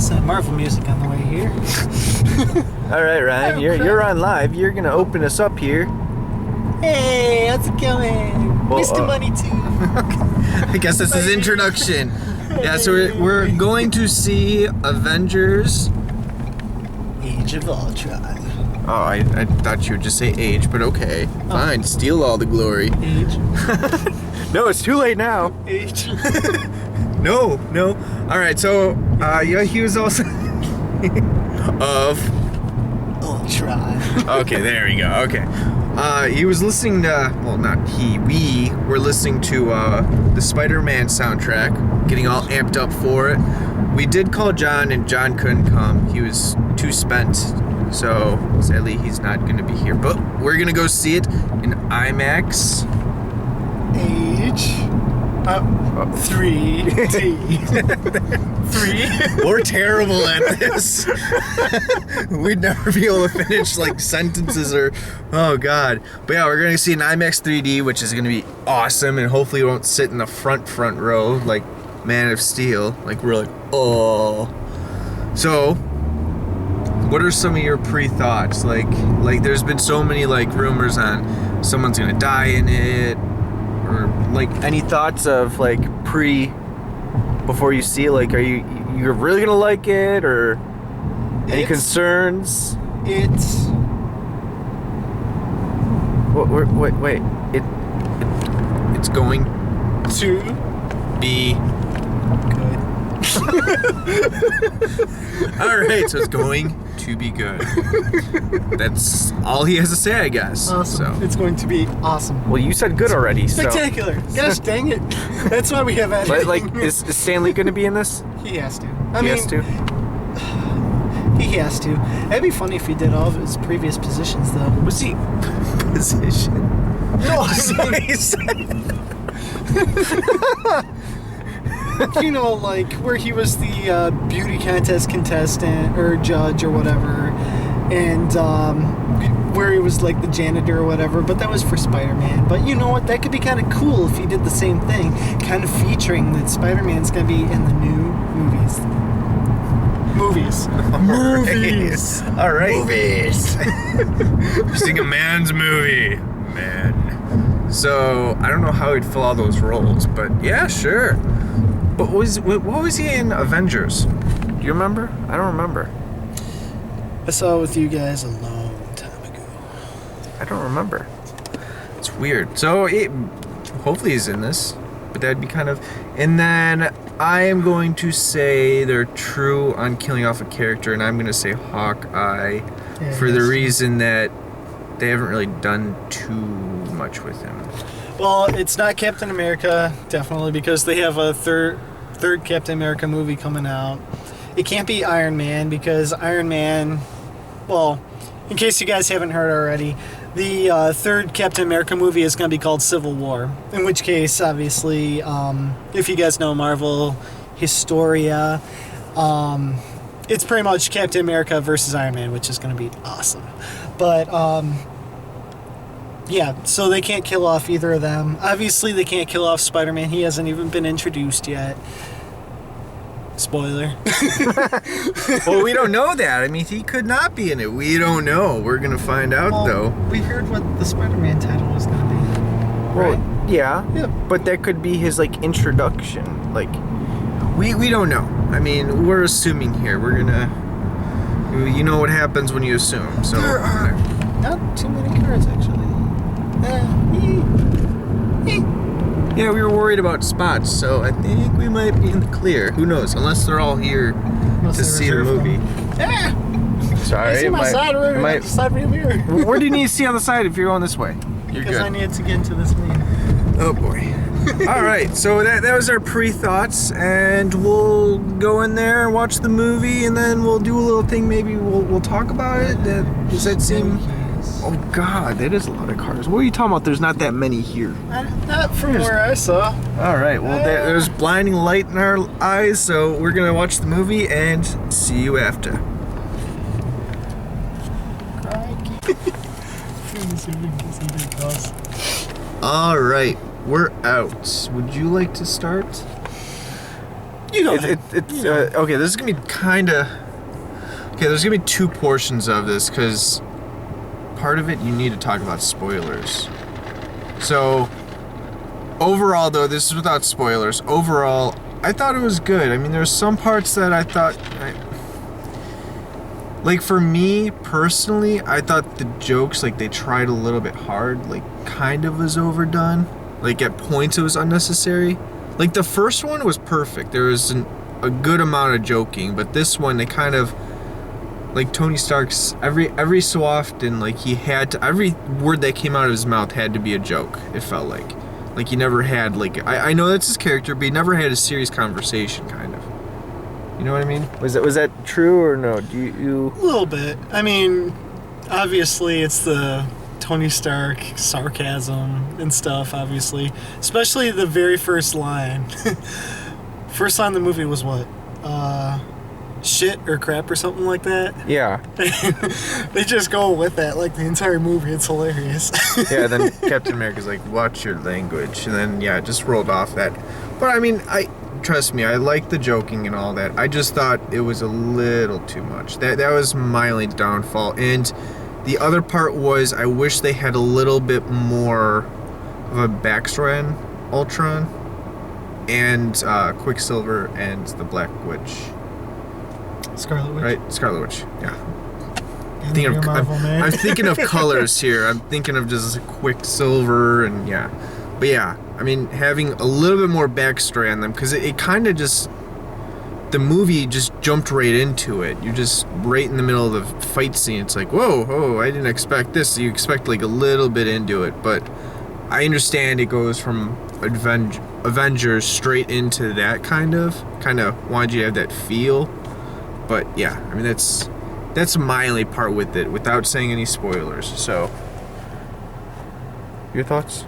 listen to Marvel music on the way here. All right, Ryan, you're on live. You're gonna open us up here. Hey, how's it going? Well, Mr. Money Too. I guess that's his introduction. Yeah, so we're going to see Avengers. Age of Ultron. Oh, I thought you would just say age, but okay. Fine, steal all the glory. Age. No, it's too late now. Age. No. All right, so yeah, he was also of Ultron. Okay, there we go. Okay. He was listening to, well, not he, we were listening to the Spider-Man soundtrack, getting all amped up for it. We did call John, and John couldn't come. He was too spent, so sadly he's not going to be here. But we're going to go see it in IMAX. Age. 3D. 3. We're terrible at this. We'd never be able to finish like sentences or, oh god. But yeah, we're gonna see an IMAX 3D, which is gonna be awesome, and hopefully we won't sit in the front row like Man of Steel. Like we're like, oh. So, what are some of your pre-thoughts? Like there's been so many like rumors on someone's gonna die in it. Or like any thoughts of like before you see it, like you're really gonna like it, or any concerns? It's wait it's going to be good. all right, so it's going to be good. That's all he has to say, I guess. Awesome. So. It's going to be awesome. Well, you said good already. Spectacular. So. Gosh dang it. That's why we have editing. Like, is Stan Lee going to be in this? He has to. He has to? He has to. It'd be funny if he did all of his previous positions, though. Was he? Position? No, you know, like where he was the beauty contest contestant or judge or whatever, and where he was like the janitor or whatever, but that was for Spider-Man. But you know what, that could be kind of cool if he did the same thing, kind of featuring that Spider-Man's gonna be in the new movies. All right. Movies. We're seeing a man's movie. Man. So I don't know how he'd fill all those roles, but yeah, sure. But what was he in Avengers? Do you remember? I don't remember. I saw it with you guys a long time ago. I don't remember. It's weird. So hopefully he's in this, but that'd be kind of. And then I am going to say they're true on killing off a character, and I'm going to say Hawkeye for the reason that they haven't really done too much with him. Well, it's not Captain America, definitely, because they have a third Captain America movie coming out. It can't be Iron Man, because Iron Man, well, in case you guys haven't heard already, the third Captain America movie is going to be called Civil War, in which case, obviously, if you guys know Marvel Historia, it's pretty much Captain America versus Iron Man, which is going to be awesome. But, yeah, so they can't kill off either of them. Obviously, they can't kill off Spider-Man. He hasn't even been introduced yet. Spoiler. Well, we don't know that. I mean, he could not be in it. We don't know. We're going to find out, though. We heard what the Spider-Man title was going to be. Right? Well, yeah, but that could be his, like, introduction. Like, we don't know. I mean, we're assuming here. We're going to... You know what happens when you assume. So there are not too many cards, actually. Yeah, we were worried about spots, so I think we might be in the clear. Who knows? Unless they're all here to see the movie. Sorry, I see my side room. Side mirror. Where do you need to see on the side if you're going this way? You're because good. I need to get into this lane. Oh boy. All right, so that was our pre-thoughts, and we'll go in there and watch the movie, and then we'll do a little thing. Maybe we'll talk about it. Does that seem? Oh God, that is a lot of cars. What are you talking about? There's not that many here. Not from where I saw. All right, well there's blinding light in our eyes, so we're gonna watch the movie and see you after. All right, we're out. Would you like to start? You go ahead. Okay, this is gonna be kind of. Okay, there's gonna be two portions of this because part of it you need to talk about spoilers. So overall, though, this is without spoilers. Overall, I thought it was good. I mean, there's some parts that I thought. Like, for me, personally, I thought the jokes, like, they tried a little bit hard, like, kind of was overdone. Like, at points it was unnecessary. Like, the first one was perfect. There was a good amount of joking, but this one, they kind of, like, Tony Stark's, every so often, like, he had to, every word that came out of his mouth had to be a joke, it felt like. Like, he never had, like, I know that's his character, but he never had a serious conversation, kind of. You know what I mean? Was that true or no? Do you? A little bit. I mean, obviously it's the Tony Stark sarcasm and stuff, obviously. Especially the very first line. First line of the movie was what? Shit or crap or something like that. Yeah. They just go with that like the entire movie. It's hilarious. Yeah, then Captain America's like, watch your language. And then, yeah, just rolled off that. But, I mean, trust me, I like the joking and all that. I just thought it was a little too much. That was my only downfall. And the other part was I wish they had a little bit more of a backstory on Ultron and Quicksilver and the Black Witch. Scarlet Witch. Right? Scarlet Witch, yeah. I'm thinking of colors here. I'm thinking of just Quicksilver and yeah. But yeah, I mean, having a little bit more backstory on them, because it kind of just, the movie just jumped right into it. You're just right in the middle of the fight scene. It's like, whoa, I didn't expect this. You expect like a little bit into it, but I understand it goes from Avengers straight into that kind of wanted you to have that feel. But yeah, I mean, that's my only part with it, without saying any spoilers. So, your thoughts?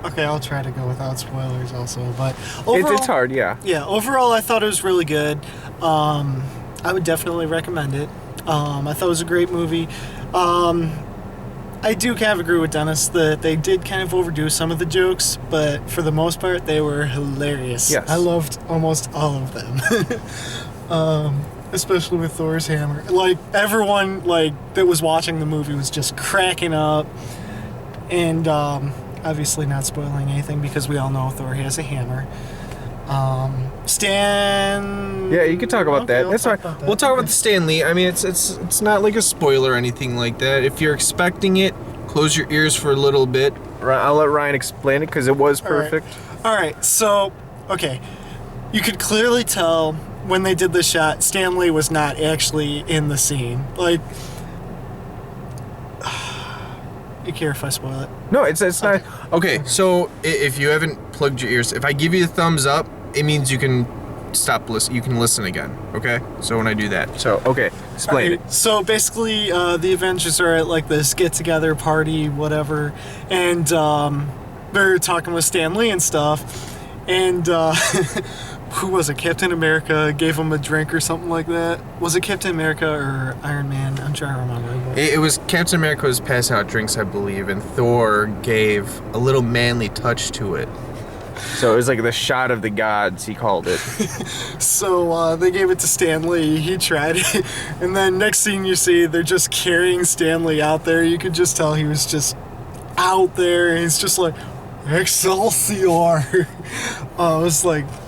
Okay, I'll try to go without spoilers also, but overall, it's hard, yeah. Yeah, overall I thought it was really good. I would definitely recommend it. I thought it was a great movie. I do kind of agree with Dennis that they did kind of overdo some of the jokes, but for the most part, they were hilarious. Yes. I loved almost all of them. Especially with Thor's hammer. Like, everyone that was watching the movie was just cracking up. And obviously not spoiling anything because we all know Thor has a hammer. Stan... Yeah, you can talk about that. That's fine. We'll talk about Okay. the Stan Lee. I mean, it's not like a spoiler or anything like that. If you're expecting it, close your ears for a little bit. I'll let Ryan explain it because it was perfect. All right, so, okay. You could clearly tell when they did the shot, Stan Lee was not actually in the scene. Like, you care if I spoil it? No, it's not. Okay, so if you haven't plugged your ears, if I give you a thumbs up, it means you can stop listening. You can listen again. Okay, so when I do that, So, okay, explain it. So basically, the Avengers are at like this get-together party, whatever, and they're talking with Stan Lee and stuff, and who was it? Captain America gave him a drink or something like that. Was it Captain America or Iron Man? I'm trying to remember. it was Captain America was passing out drinks, I believe, and Thor gave a little manly touch to it. So it was like the shot of the gods, he called it. So they gave it to Stan Lee. He tried it, and then next scene you see, they're just carrying Stan Lee out there. You could just tell he was just out there, and he's just like, Excelsior!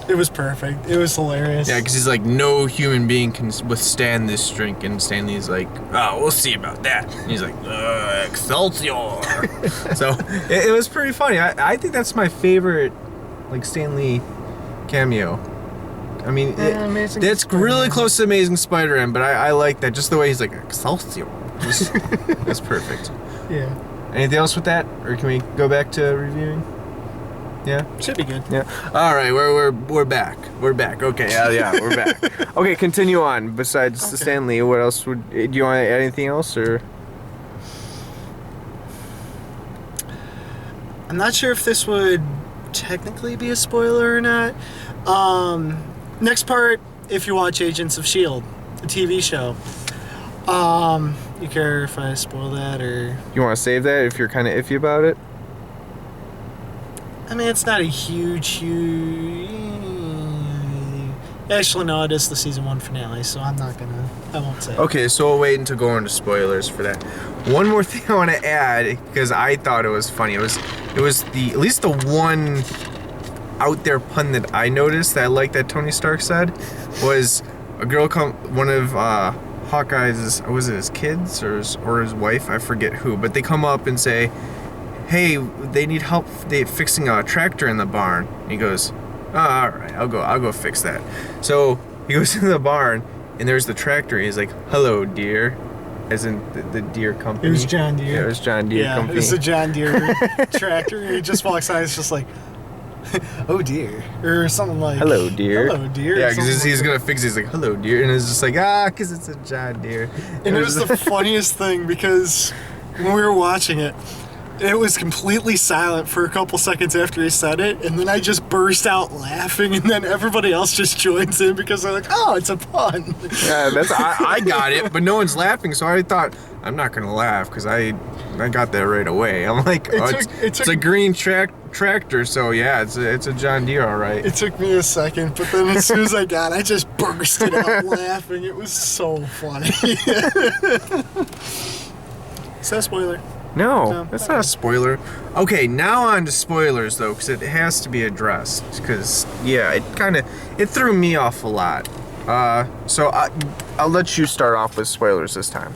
It was perfect. It was hilarious. Yeah, because he's like, no human being can withstand this drink, and Stanley's like, oh, we'll see about that. And he's like, Excelsior! So it was pretty funny. I think that's my favorite, like, Stan Lee cameo. I mean, Amazing that's Spider-Man. really close to Amazing Spider-Man, but I like that. Just the way he's like, Excelsior. That's perfect. Yeah. Anything else with that? Or can we go back to reviewing? Yeah? Should be good. Yeah. All right, we're back. We're back. Okay. Yeah, we're back. Okay, continue on. Besides the Okay. Stan Lee, what else do you want to add anything else or? I'm not sure if this would technically be a spoiler or not. Next part, if you watch Agents of S.H.I.E.L.D., the TV show. You care if I spoil that or... You want to save that if you're kind of iffy about it? I mean, it's not a huge... Actually, no, it is the season 1 finale, so I won't say it. Okay, so we'll wait until going into spoilers for that. One more thing I want to add, because I thought it was funny. It was at least the one out there pun that I noticed that I liked that Tony Stark said was one of Hawkeye's, was it his kids or his wife? I forget who, but they come up and say, "Hey, they need help. They fixing a tractor in the barn." And he goes, "Oh, all right, I'll go fix that." So he goes into the barn and there's the tractor. He's like, "Hello, dear," as in the Deere company. It was John Deere. Yeah, it was John Deere company. It was the John Deere tractor. And he just walks out. It's just like, "Oh dear," or something like, "Hello, dear." "Hello, dear." Yeah, because he's gonna fix it. He's like, "Hello, dear," and it's just like, because it's a John Deere. And it was the funniest thing because when we were watching it, it was completely silent for a couple seconds after he said it, and then I just burst out laughing, and then everybody else just joins in because they're like, "Oh, it's a pun." Yeah, I got it, but no one's laughing, so I thought I'm not gonna laugh because I got that right away. I'm like, it's a green tractor, so yeah, it's a John Deere, all right. It took me a second, but then as soon as I got it, I just bursted out laughing. It was so funny. Is that a spoiler? No. That's not a spoiler. Okay, now on to spoilers though, because it has to be addressed. Because yeah, it threw me off a lot. So I'll let you start off with spoilers this time.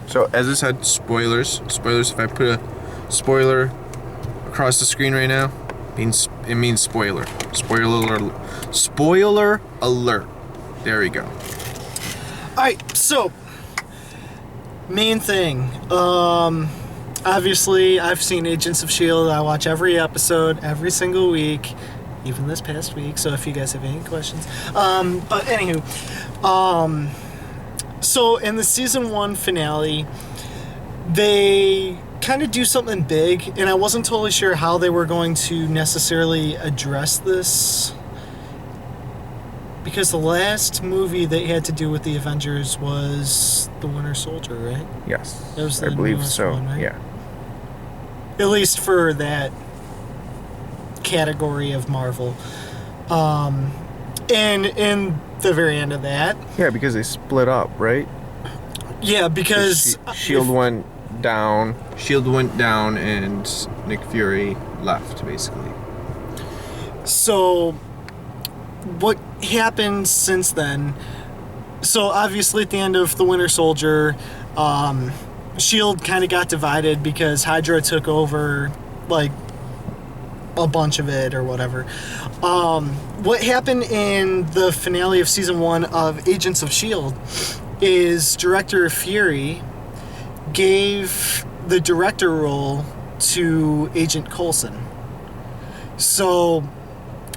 So as I said, spoilers. If I put a spoiler across the screen right now, it means spoiler. Spoiler alert. There we go. All right, so main thing. Obviously, I've seen Agents of S.H.I.E.L.D. I watch every episode, every single week, even this past week, so if you guys have any questions. But anywho, so in the season 1 finale, they kind of do something big, and I wasn't totally sure how they were going to necessarily address this, because the last movie they had to do with the Avengers was The Winter Soldier, right? Yes. That was I the believe newest so. one, right? Yeah. At least for that category of Marvel. And in the very end of that... Yeah, because they split up, right? Yeah, because... S.H.I.E.L.D. went down. S.H.I.E.L.D. went down and Nick Fury left, basically. So, what happened since then? So, obviously, at the end of The Winter Soldier, S.H.I.E.L.D. kind of got divided because Hydra took over, like, a bunch of it or whatever. What happened in the finale of season 1 of Agents of S.H.I.E.L.D. is Director Fury gave the director role to Agent Coulson. So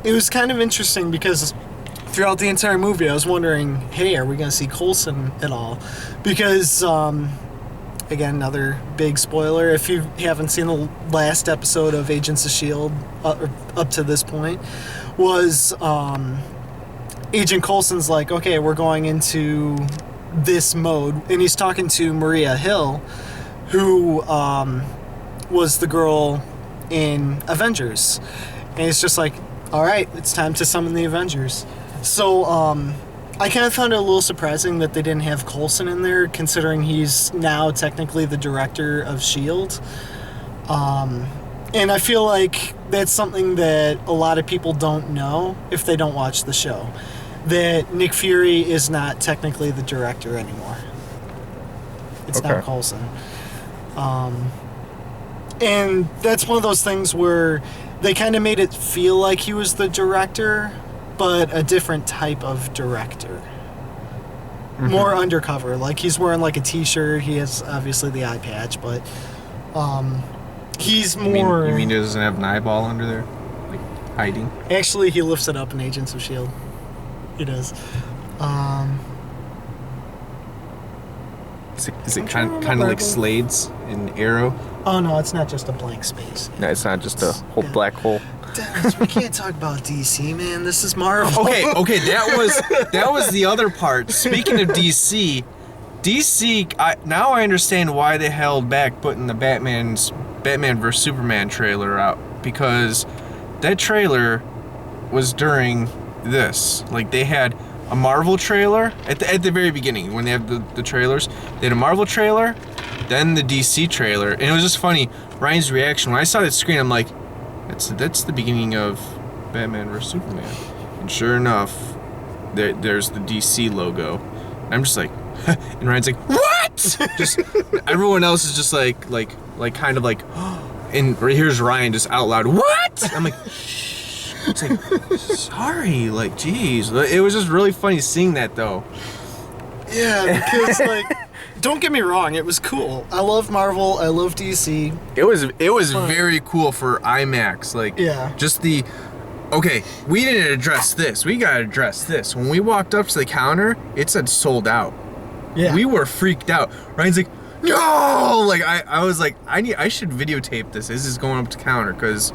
it was kind of interesting because throughout the entire movie I was wondering, hey, are we going to see Coulson at all? Because, again, another big spoiler, if you haven't seen the last episode of Agents of S.H.I.E.L.D. Up to this point, was Agent Coulson's like, okay, we're going into this mode, and he's talking to Maria Hill, who was the girl in Avengers, and it's just like, all right, it's time to summon the Avengers. So I kind of found it a little surprising that they didn't have Coulson in there, considering he's now technically the director of S.H.I.E.L.D. And I feel like that's something that a lot of people don't know if they don't watch the show, that Nick Fury is not technically the director anymore. It's now Coulson. And that's one of those things where they kind of made it feel like he was the director, but a different type of director. Mm-hmm. More undercover. Like, he's wearing like a t-shirt. He has obviously the eye patch, but he's more... You mean he doesn't have an eyeball under there? Like, hiding? Actually, he lifts it up in Agents of S.H.I.E.L.D. He does. Is it kind of like Slade's in Arrow? Oh, no, it's not just a blank space. No, it's not just a whole black hole. Dennis, we can't talk about DC, man. This is Marvel. Okay, that was the other part. Speaking of DC, now I understand why they held back putting the Batman vs Superman trailer out, because that trailer was during this. Like, they had a Marvel trailer at the very beginning when they have the trailers. They had a Marvel trailer, then the DC trailer, and it was just funny. Ryan's reaction when I saw that screen, I'm like, that's the beginning of Batman vs Superman, and sure enough, there's the DC logo. And I'm just like, and Ryan's like, what? Just everyone else is just like kind of like, and right here's Ryan just out loud, what? I'm like, shh. It's like, sorry, like, geez. It was just really funny seeing that though. Yeah, because like, don't get me wrong, it was cool. I love Marvel, I love DC. It was very cool for IMAX. Like, yeah. Just the, okay, we didn't address this. We gotta address this. When we walked up to the counter, it said sold out. Yeah. We were freaked out. Ryan's like, no! Like, I was like, I should videotape this. This is going up to counter because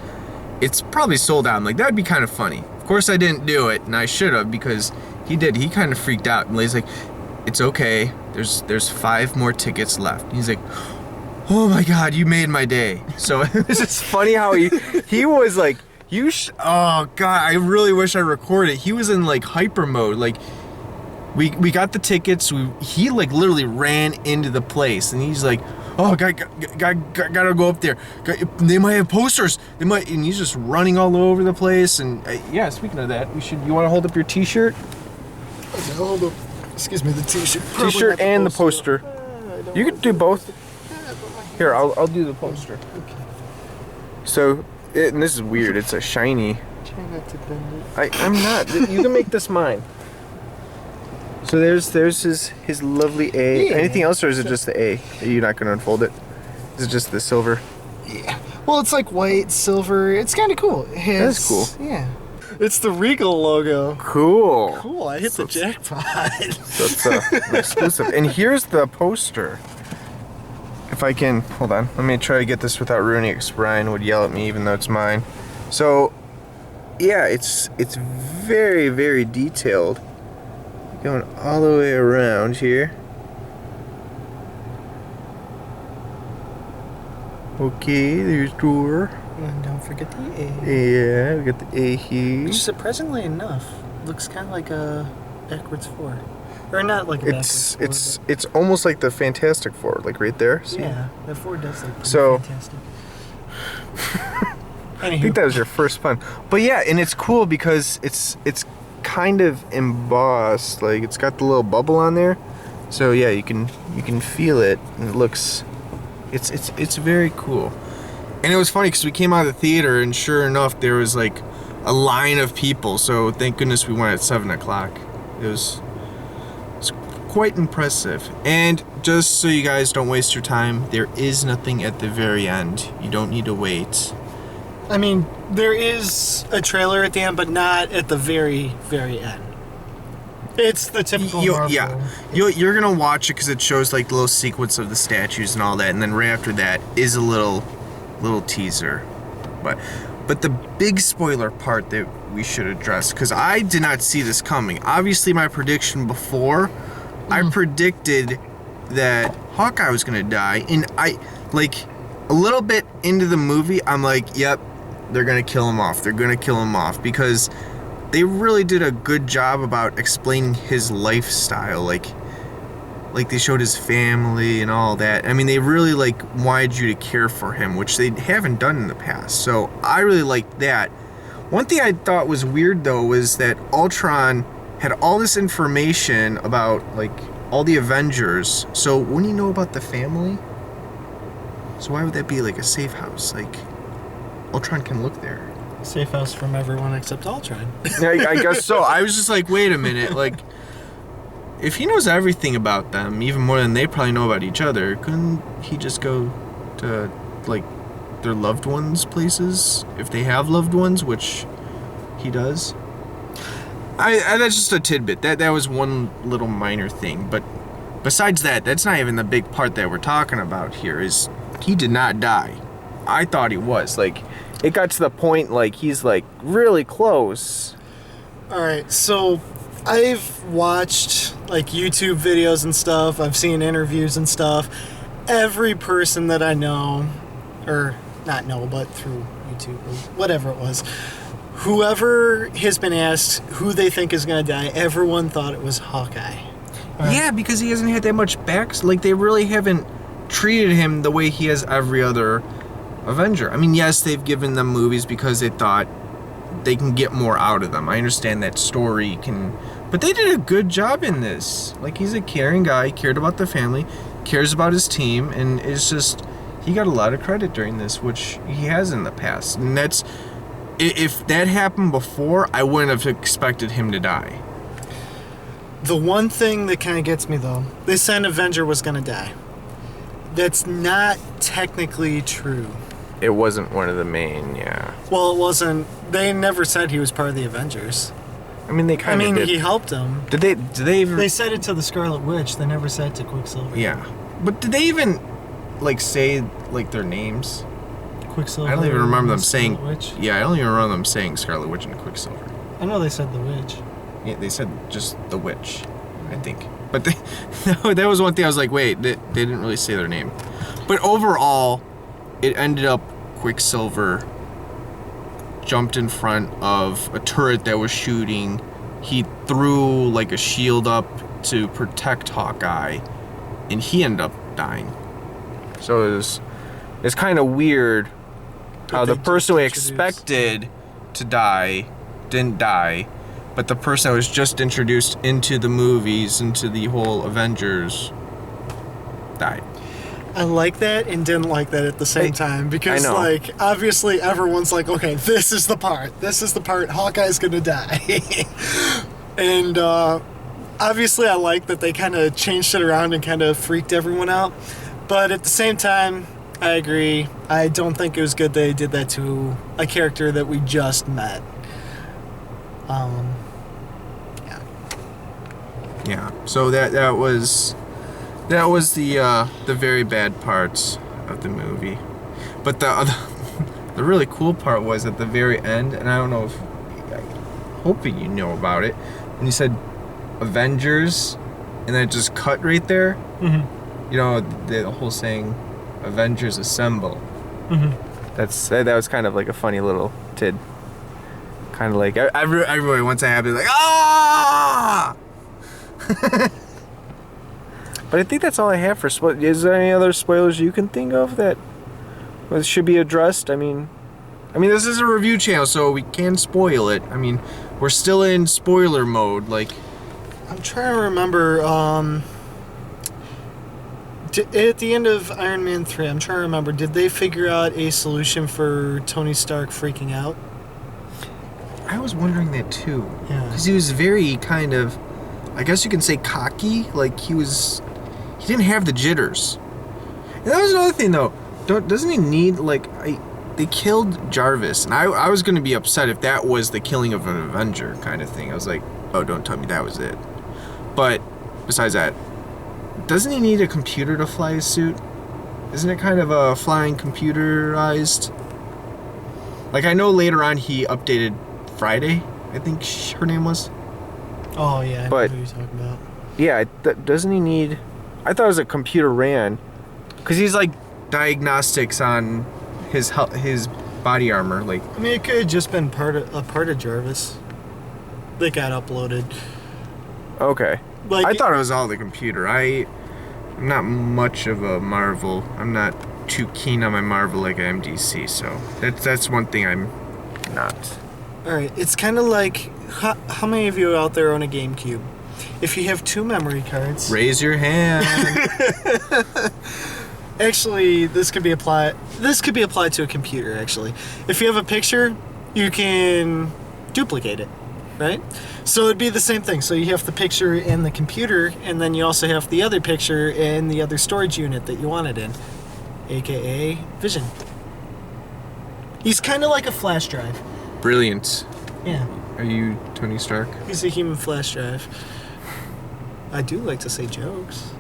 it's probably sold out. I'm like, that'd be kind of funny. Of course, I didn't do it, and I should have because he did. He kind of freaked out, and he's like, it's okay. There's 5 more tickets left. And he's like, oh my God, you made my day. So it was just funny how he was like, oh God, I really wish I recorded. He was in like hyper mode. Like, we got the tickets. He like literally ran into the place, and he's like, oh, gotta go up there. They might have posters. They might, and he's just running all over the place. And yeah, speaking of that, you want to hold up your T-shirt? Okay, hold up. Excuse me, the T-shirt. T-shirt and the poster. You could do both. Here, I'll do the poster. Okay. So, and this is weird. It's a shiny. Try not to bend it. I'm not. You can make this mine. So there's his lovely A. Yeah. Anything else, or is it just the A? Are you not going to unfold it? Is it just the silver? Yeah. Well, it's like white, silver. It's kind of cool. That's cool. Yeah. It's the Regal logo. Cool. Cool. I hit the jackpot. So it's an exclusive. And here's the poster. If I can, hold on. Let me try to get this without ruining it, because Brian would yell at me even though it's mine. So, yeah, it's very, very detailed. Going all the way around here. Okay, there's door. And don't forget the A. Yeah, we got the A here. Which, surprisingly enough, looks kind of like a backwards 4. Or not like a backwards 4. It's almost like the Fantastic Four, like right there. See? Yeah, that 4 does look pretty So- fantastic. I think that was your first pun. But yeah, and it's cool because it's kind of embossed, like it's got the little bubble on there. So yeah, you can feel it, and it looks, it's very cool. And it was funny because we came out of the theater, and sure enough, there was like a line of people. So thank goodness we went at 7 o'clock. It's quite impressive. And just so you guys don't waste your time, there is nothing at the very end. You don't need to wait. I mean, there is a trailer at the end, but not at the very, very end. It's the typical Marvel. Yeah, you're gonna watch it because it shows like the little sequence of the statues and all that, and then right after that is a little teaser. But the big spoiler part that we should address, because I did not see this coming. Obviously, my prediction before, I predicted that Hawkeye was gonna die, and I like a little bit into the movie, I'm like, yep, they're gonna kill him off. They're gonna kill him off because they really did a good job about explaining his lifestyle, like they showed his family and all that. I mean, they really like wanted you to care for him, which they haven't done in the past. So I really liked that. One thing I thought was weird though was that Ultron had all this information about like all the Avengers. So wouldn't he know about the family? So why would that be like a safe house? Like Ultron can look there. Safe house from everyone except Ultron. Yeah, I guess so. I was just like, wait a minute, like, if he knows everything about them, even more than they probably know about each other, couldn't he just go to, like, their loved ones' places? If they have loved ones, which he does? I that's just a tidbit. That was one little minor thing. But besides that, that's not even the big part that we're talking about here, is he did not die. I thought he was. Like, It got to the point, like, he's, like, really close. Alright, so I've watched, like, YouTube videos and stuff. I've seen interviews and stuff. Every person that I know, or not know, but through YouTube or whatever it was, whoever has been asked who they think is going to die, everyone thought it was Hawkeye. Yeah, because he hasn't had that much back. Like, they really haven't treated him the way he has every other Avenger. I mean, yes, they've given them movies because they thought they can get more out of them. I understand that story can... But they did a good job in this. Like, he's a caring guy, cared about the family, cares about his team, and it's just... He got a lot of credit during this, which he has in the past. And that's... If that happened before, I wouldn't have expected him to die. The one thing that kind of gets me, though, they said Avenger was going to die. That's not technically true. It wasn't one of the main, yeah. Well, it wasn't. They never said he was part of the Avengers. I mean, they kind of did. He helped them. Did they even... They said it to the Scarlet Witch. They never said it to Quicksilver. Yeah. But did they even, like, say, like, their names? Quicksilver. I don't even remember them saying... Scarlet Witch. Yeah, I don't even remember them saying Scarlet Witch and Quicksilver. I know they said the Witch. Yeah, they said just the witch, I think. But that was one thing I was like, wait, they didn't really say their name. But overall, it ended up Quicksilver jumped in front of a turret that was shooting. He threw like a shield up to protect Hawkeye, and he ended up dying. So it's kind of weird how the person we expected To die didn't die, but the person that was just introduced into the movies, into the whole Avengers, died. I like that and didn't like that at the same time because, I know. like, obviously everyone's like, okay, this is the part. This is the part Hawkeye's gonna die. And obviously I like that they kind of changed it around and kind of freaked everyone out. But at the same time, I agree. I don't think it was good they did that to a character that we just met. Yeah. Yeah. So that was the very bad parts of the movie, but the really cool part was at the very end, and I don't know if I'm hoping you know about it, when you said Avengers, and then it just cut right there. Mm-hmm. You know, the whole saying, Avengers assemble. Mm-hmm. that was kind of like a funny little tid. Kind of like Everybody once I have it like, ah. But I think that's all I have for spoilers. Is there any other spoilers you can think of that should be addressed? I mean, This is a review channel, so we can spoil it. I mean, we're still in spoiler mode. Like, I'm trying to remember. At the end of Iron Man 3, I'm trying to remember, did they figure out a solution for Tony Stark freaking out? I was wondering that too. Yeah. Because he was very kind of, I guess you can say cocky. Like, he didn't have the jitters. And that was another thing, though. Doesn't he need, like, they killed Jarvis, and I was going to be upset if that was the killing of an Avenger kind of thing. I was like, oh, don't tell me that was it. But besides that, doesn't he need a computer to fly his suit? Isn't it kind of a flying computerized? Like, I know later on he updated Friday, I think her name was. Oh, yeah, I know But- who you're talking about. yeah, doesn't he need... I thought it was a computer ran. Because he's like diagnostics on his body armor. Like, I mean, it could have just been a part of Jarvis that got uploaded. Okay. Like, I thought it was all the computer. I'm not much of a Marvel. I'm not too keen on my Marvel like I am DC. So that's one thing I'm not. All right, it's kind of like, how many of you out there own a GameCube? If you have 2 memory cards... Raise your hand. Actually, this could be applied to a computer, actually. If you have a picture, you can duplicate it, right? So it'd be the same thing. So you have the picture in the computer, and then you also have the other picture in the other storage unit that you want it in, aka Vision. He's kind of like a flash drive. Brilliant. Yeah, Are you Tony Stark? he's a human flash drive. I do like to say jokes.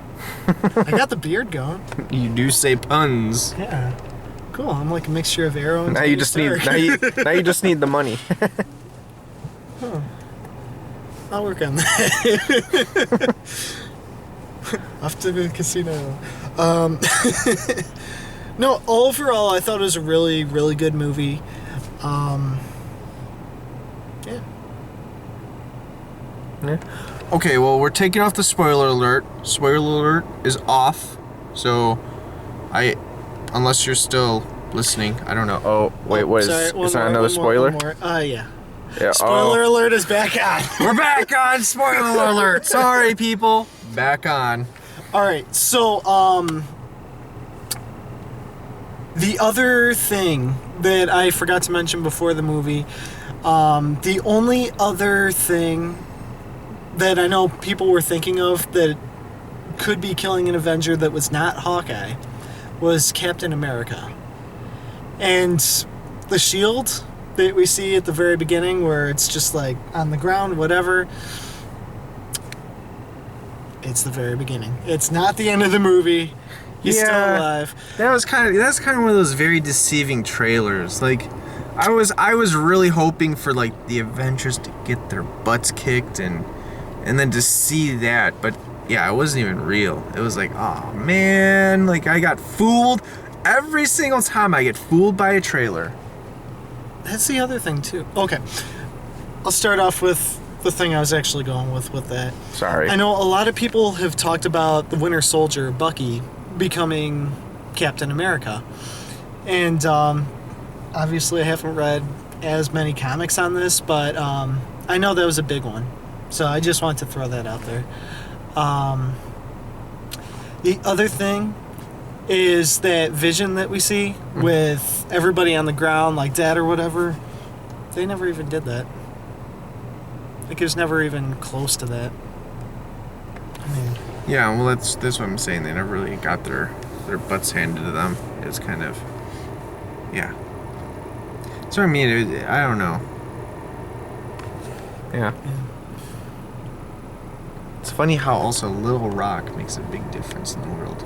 I got the beard going. You do say puns. Yeah. Cool. I'm like a mixture of Arrow and Now you Tony just need Stark. now you just need the money. Huh. I'll work on that. Off to the casino. No, overall, I thought it was a really, really good movie. Yeah. Okay, well, we're taking off the spoiler alert. Spoiler alert is off. So, unless you're still listening, I don't know. Oh, wait, what is Sorry, is that another spoiler? One more. Yeah. Yeah. Spoiler alert is back on. We're back on spoiler alert. Sorry, people. Back on. All right, so the other thing that I forgot to mention before the movie, the only other thing that I know people were thinking of that could be killing an Avenger that was not Hawkeye was Captain America. And the shield that we see at the very beginning where it's just like on the ground, whatever, it's the very beginning. It's not the end of the movie. He's still alive. That's kind of one of those very deceiving trailers. Like, I was really hoping for like the Avengers to get their butts kicked and then to see that, but yeah, it wasn't even real. It was like, oh man, like I got fooled. Every single time I get fooled by a trailer. That's the other thing too. Okay, I'll start off with the thing I was actually going with that. Sorry. I know a lot of people have talked about the Winter Soldier, Bucky, becoming Captain America. And obviously I haven't read as many comics on this, but I know that was a big one. So I just wanted to throw that out there. The other thing is that vision that we see with everybody on the ground like that or whatever. They never even did that. Like, it was never even close to that. I mean... Yeah, well, that's what I'm saying. They never really got their butts handed to them. It's kind of... Yeah. So, I mean, I don't know. Yeah. It's funny how also Little Rock makes a big difference in the world.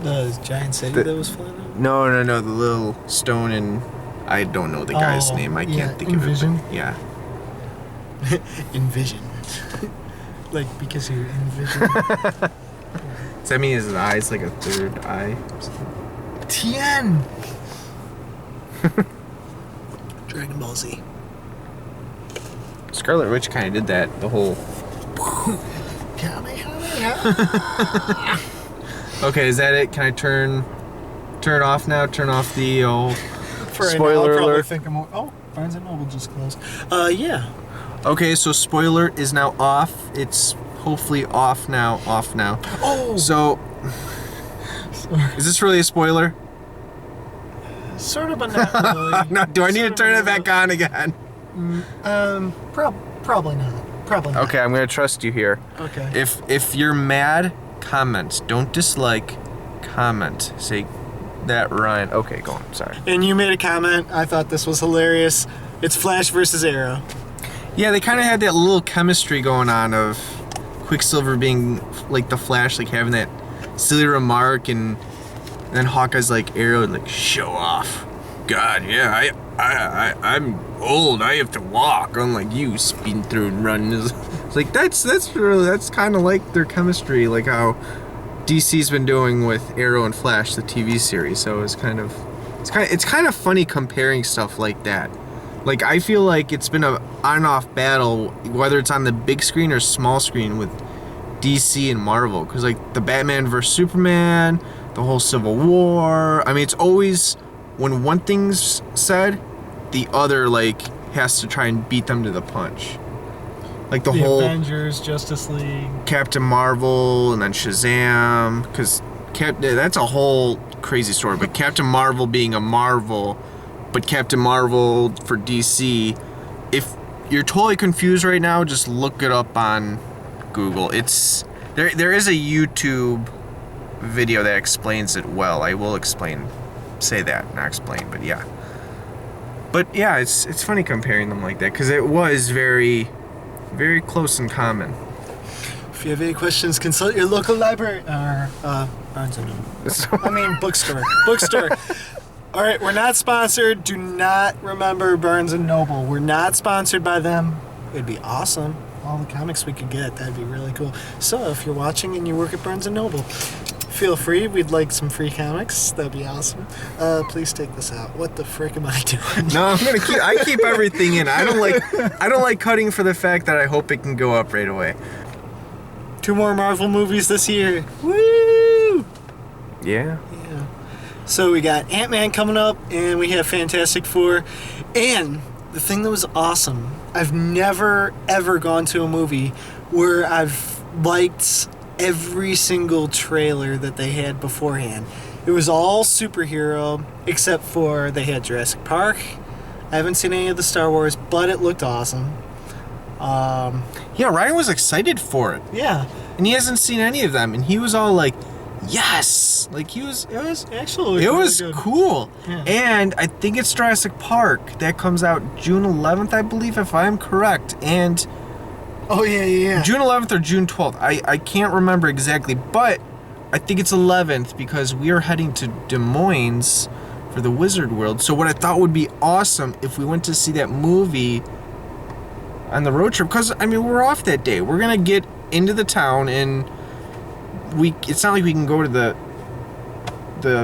The giant city that was flying out? No, the little stone and... I don't know the guy's name. I can't think Envision. of it. Yeah. Envision. Like, because you envision. Does that mean his eye's like a third eye? Tien! Dragon Ball Z. Scarlet Witch kind of did that. The whole... Kamehameha! Okay, is that it? Can I turn off now? Turn off the old... For Spoiler I'll probably alert. think I'm... Oh, Barnes & Noble just closed. Yeah. Okay, so spoiler is now off. It's hopefully off now. Oh! So, is this really a spoiler? Sort of, but not really. No, do I need to Sort of, turn it but back on again? Probably not. Probably not. Okay, I'm gonna trust you here. Okay. If you're mad, comment. Don't dislike. Comment. Say that Ryan. Okay, go on. Sorry. And you made a comment. I thought this was hilarious. It's Flash versus Arrow. Yeah, they kind of had that little chemistry going on of Quicksilver being like the Flash, like having that silly remark, and then Hawkeye's like, Arrow, like, show off. God, yeah, I'm old. I have to walk. Unlike you, speeding through and running. It's like that's kind of like their chemistry, like how DC's been doing with Arrow and Flash, the TV series. So it's kind of funny comparing stuff like that. Like, I feel like it's been a on and off battle, whether it's on the big screen or small screen with DC and Marvel. Because, like, the Batman vs. Superman, the whole Civil War. I mean, it's always, when one thing's said, the other, like, has to try and beat them to the punch. Like, the whole Avengers, Justice League. Captain Marvel, and then Shazam. Because that's a whole crazy story. But Captain Marvel being a Marvel... But Captain Marvel for DC, if you're totally confused right now, just look it up on Google. It's there is a YouTube video that explains it well. I will say that, not explain, but yeah. But yeah, it's funny comparing them like that because it was very, very close in common. If you have any questions, consult your local library or Barnes & Noble. I mean, bookstore. Bookstore. All right, we're not sponsored. Do not remember Barnes & Noble. We're not sponsored by them. It'd be awesome. All the comics we could get, that'd be really cool. So if you're watching and you work at Barnes & Noble, feel free. We'd like some free comics. That'd be awesome. Please take this out. What the frick am I doing? No, I keep everything in. I don't like cutting for the fact that I hope it can go up right away. 2 more Marvel movies this year. Woo! Yeah. Yeah. So we got Ant-Man coming up, and we have Fantastic Four. And the thing that was awesome, I've never, ever gone to a movie where I've liked every single trailer that they had beforehand. It was all superhero, except for they had Jurassic Park. I haven't seen any of the Star Wars, but it looked awesome. Yeah, Ryan was excited for it. Yeah. And he hasn't seen any of them, and he was all like, yes! Like, it was Actually, it was really good. cool. Yeah. And I think it's Jurassic Park. That comes out June 11th, I believe, if I'm correct. And Oh, yeah. June 11th or June 12th. I can't remember exactly, but I think it's 11th because we are heading to Des Moines for the Wizard World. So what I thought would be awesome if we went to see that movie on the road trip, because, I mean, we're off that day. We're going to get into the town, and it's not like we can go to the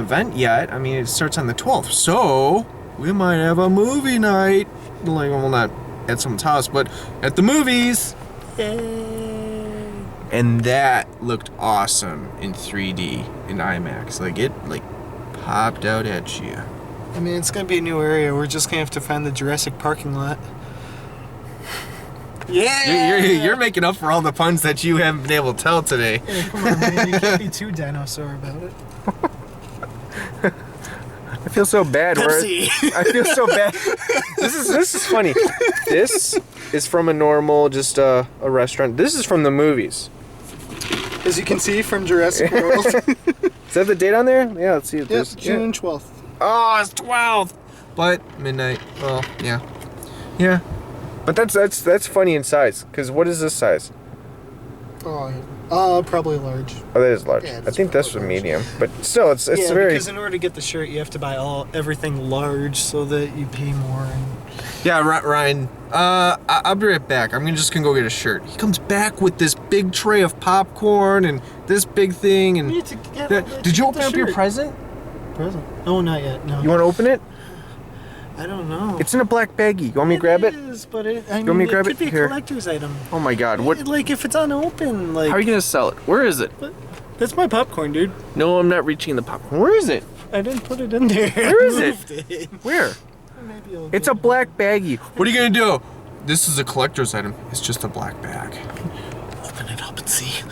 event yet. I mean, it starts on the 12th. So we might have a movie night. Like, well, not at someone's house, but at the movies. Yay. And that looked awesome in 3D in IMAX. Like, it popped out at you. I mean, it's going to be a new area. We're just going to have to find the Jurassic parking lot. Yeah! You're making up for all the puns that you haven't been able to tell today. Hey, come on, man. You can't be too dinosaur about it. I feel so bad. Pepsi. I feel so bad. This is funny. This is from a normal, just a restaurant. This is from the movies. As you can see from Jurassic World. Is that the date on there? Yeah, let's see. If Yep, there's- June 12th. Oh, it's 12th. But midnight. Well, yeah. Yeah. But that's funny in size. Because what is this size? Probably large. Oh, that is large. Yeah, I that's think that's a probably large. medium. But still, it's Yeah, very... because in order to get the shirt, you have to buy everything large so that you pay more. And Yeah, Ryan. I'll be right back. I'm just gonna go get a shirt. He comes back with this big tray of popcorn and this big thing. And you need to get did you open the up your shirt. present? Present? Oh, not yet. No. You want to open it? I don't know. It's in a black baggie. You want me to grab it? It is, but I mean, want me to grab it it? could be a Here. collector's item. Oh my god. What? Like, if it's unopened, like... How are you going to sell it? Where is it? That's my popcorn, dude. No, I'm not reaching the popcorn. Where is it? I didn't put it in there. Where is I it? moved it? Where? Maybe I'll It's get a black baggie. What are you gonna do? This is a collector's item. It's just a black bag. Open it up and see.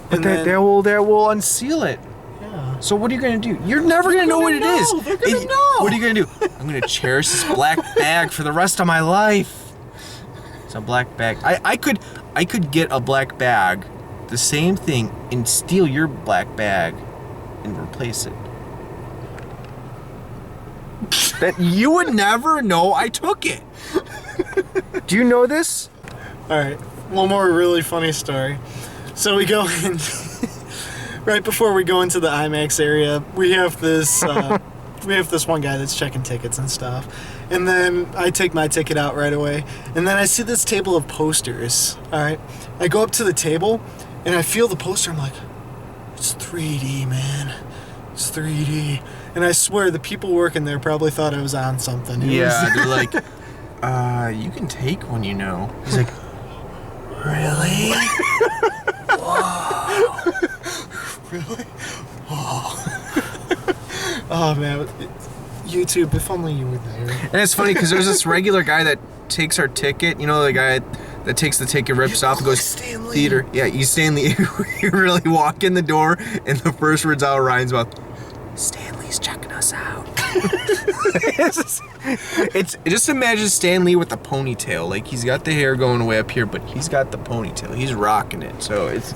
But And that then- will unseal it. Yeah. So what are you gonna do? You're never gonna know what it is. They're gonna know. What are you gonna do? I'm gonna cherish this black bag for the rest of my life. It's a black bag. I could get a black bag, the same thing, and steal your black bag and replace it. That you would never know I took it. Do you know this? All right. One more really funny story. So we go in... right before we go into the IMAX area, we have this one guy that's checking tickets and stuff. And then I take my ticket out right away. And then I see this table of posters. All right. I go up to the table and I feel the poster. I'm like, it's 3D, man. It's 3D. And I swear the people working there probably thought I was on something. It Yeah, was- they're like, you can take one, you know. He's like, really? Really? Oh man, YouTube. If only you were there. And it's funny because there's this regular guy that takes our ticket. You know, the guy that takes the ticket, rips off, and goes, Stan Lee. theater. Yeah, you Stanley. You really walk in the door, and the first words out of Ryan's mouth, Stanley's checking us out. It's just imagine Stan Lee with the ponytail. Like, he's got the hair going way up here, but he's got the ponytail. He's rocking it. So it's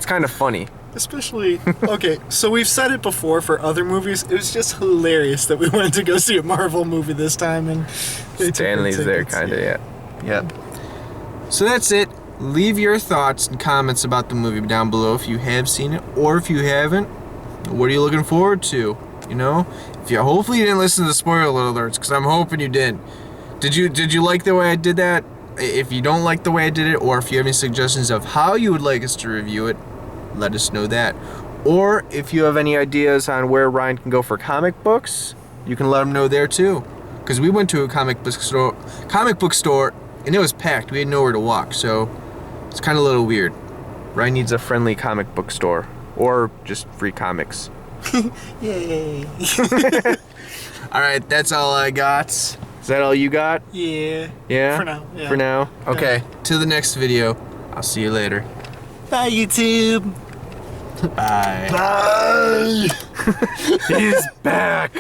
kind of funny. Especially, okay, so we've said it before for other movies. It was just hilarious that we went to go see a Marvel movie this time, and they took our Stanley's there, tickets. kind of, yeah. Yep. So that's it. Leave your thoughts and comments about the movie down below if you have seen it, or if you haven't, what are you looking forward to? You know, hopefully you didn't listen to the spoiler alerts, because I'm hoping you didn't. Did you like the way I did that? If you don't like the way I did it, or if you have any suggestions of how you would like us to review it, let us know that. Or if you have any ideas on where Ryan can go for comic books, You can let them know there too. Because we went to a comic book store, and it was packed. We had nowhere to walk, so it's kind of a little weird. Ryan needs a friendly comic book store. Or just free comics. Yay. All right, that's all I got. Is that all you got? Yeah. Yeah? For now. Yeah. For now? Okay, to the next video. I'll see you later. Bye, YouTube. Bye. Bye. He's back!